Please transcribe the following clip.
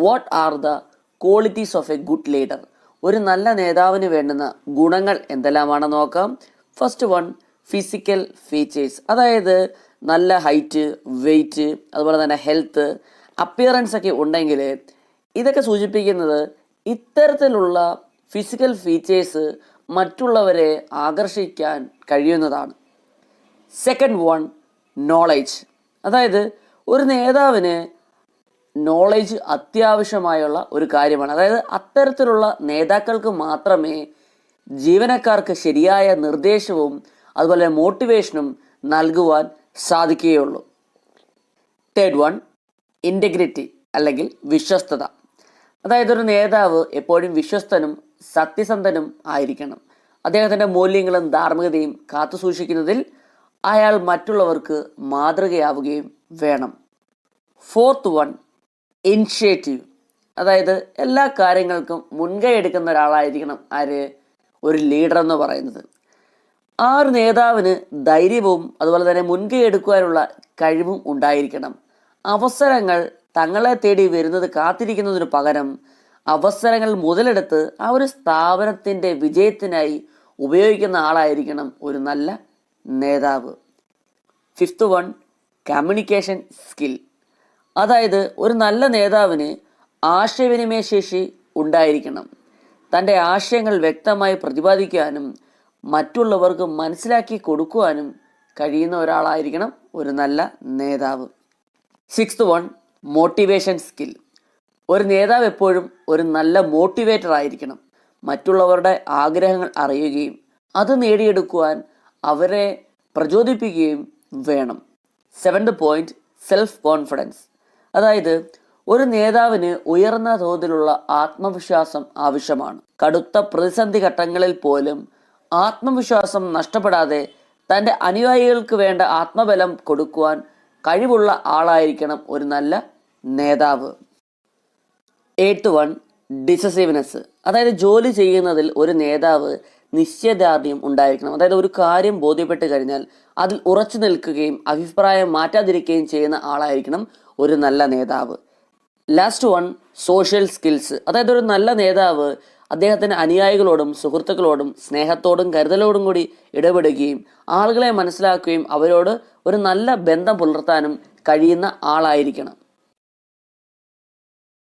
What are the qualities of A good leader? ഒരു നല്ല നേതാവിന് വേണ്ടുന്ന ഗുണങ്ങൾ എന്തെല്ലാമാണെന്ന് നോക്കാം. First one, physical features. അതായത് നല്ല ഹൈറ്റ്, വെയ്റ്റ്, അതുപോലെ തന്നെ ഹെൽത്ത്, അപ്പിയറൻസ് ഒക്കെ ഉണ്ടെങ്കിൽ ഇതൊക്കെ സൂചിപ്പിക്കുന്നത് ഇത്തരത്തിലുള്ള ഫിസിക്കൽ ഫീച്ചേഴ്സ് മറ്റുള്ളവരെ ആകർഷിക്കാൻ കഴിയുന്നതാണ്. Second one, knowledge. അതായത് ഒരു നേതാവിന് നോളേജ് അത്യാവശ്യമായുള്ള ഒരു കാര്യമാണ്. അതായത് അത്തരത്തിലുള്ള നേതാക്കൾക്ക് മാത്രമേ ജീവനക്കാർക്ക് ശരിയായ നിർദ്ദേശവും അതുപോലെ മോട്ടിവേഷനും നൽകുവാൻ സാധിക്കുകയുള്ളൂ. തേർഡ് വൺ, ഇൻറ്റഗ്രിറ്റി അല്ലെങ്കിൽ വിശ്വസ്തത. അതായത് ഒരു നേതാവ് എപ്പോഴും വിശ്വസ്തനും സത്യസന്ധനും ആയിരിക്കണം. അദ്ദേഹത്തിൻ്റെ മൂല്യങ്ങളും ധാർമ്മികതയും കാത്തുസൂക്ഷിക്കുന്നതിൽ അയാൾ മറ്റുള്ളവർക്ക് മാതൃകയാവുകയും വേണം. Fourth one, initiative. അതായത് എല്ലാ കാര്യങ്ങൾക്കും മുൻകൈ എടുക്കുന്ന ഒരാളായിരിക്കണം ആര്? ഒരു ലീഡർ എന്ന് പറയുന്നത്. ആ ഒരു നേതാവിന് ധൈര്യവും അതുപോലെ തന്നെ മുൻകൈ എടുക്കുവാനുള്ള കഴിവും ഉണ്ടായിരിക്കണം. അവസരങ്ങൾ തങ്ങളെ തേടി വരുന്നത് കാത്തിരിക്കുന്നതിന് പകരം അവസരങ്ങൾ മുതലെടുത്ത് ആ ഒരു സ്ഥാപനത്തിൻ്റെ വിജയത്തിനായി ഉപയോഗിക്കുന്ന ആളായിരിക്കണം ഒരു നല്ല നേതാവ്. Fifth one, communication skill. അതായത് ഒരു നല്ല നേതാവിന് ആശയവിനിമയ ശേഷി ഉണ്ടായിരിക്കണം. തൻ്റെ ആശയങ്ങൾ വ്യക്തമായി പ്രതിപാദിക്കാനും മറ്റുള്ളവർക്ക് മനസ്സിലാക്കി കൊടുക്കുവാനും കഴിയുന്ന ഒരാളായിരിക്കണം ഒരു നല്ല നേതാവ്. Sixth one, motivation skill. ഒരു നേതാവ് എപ്പോഴും ഒരു നല്ല മോട്ടിവേറ്റർ ആയിരിക്കണം. മറ്റുള്ളവരുടെ ആഗ്രഹങ്ങൾ അറിയുകയും അത് നേടിയെടുക്കുവാൻ അവരെ പ്രചോദിപ്പിക്കുകയും വേണം. Seventh point, self confidence. അതായത് ഒരു നേതാവിന് ഉയർന്ന തോതിലുള്ള ആത്മവിശ്വാസം ആവശ്യമാണ്. കടുത്ത പ്രതിസന്ധി ഘട്ടങ്ങളിൽ പോലും ആത്മവിശ്വാസം നഷ്ടപ്പെടാതെ തൻ്റെ അനുയായികൾക്ക് വേണ്ട ആത്മബലം കൊടുക്കുവാൻ കഴിവുള്ള ആളായിരിക്കണം ഒരു നല്ല നേതാവ്. Eighth one, decisiveness. അതായത് ജോലി ചെയ്യുന്നതിൽ ഒരു നേതാവ് നിശ്ചയദാർഢ്യം ഉണ്ടായിരിക്കണം. അതായത് ഒരു കാര്യം ബോധ്യപ്പെട്ട് കഴിഞ്ഞാൽ അതിൽ ഉറച്ചു നിൽക്കുകയും അഭിപ്രായം മാറ്റാതിരിക്കുകയും ചെയ്യുന്ന ആളായിരിക്കണം ഒരു നല്ല നേതാവ്. Last one, social skills. അതായത് ഒരു നല്ല നേതാവ് അദ്ദേഹത്തിൻ്റെ അനുയായികളോടും സുഹൃത്തുക്കളോടും സ്നേഹത്തോടും കരുതലോടും കൂടി ഇടപെടുകയും ആളുകളെ മനസ്സിലാക്കുകയും അവരോട് ഒരു നല്ല ബന്ധം പുലർത്താനും കഴിയുന്ന ആളായിരിക്കണം.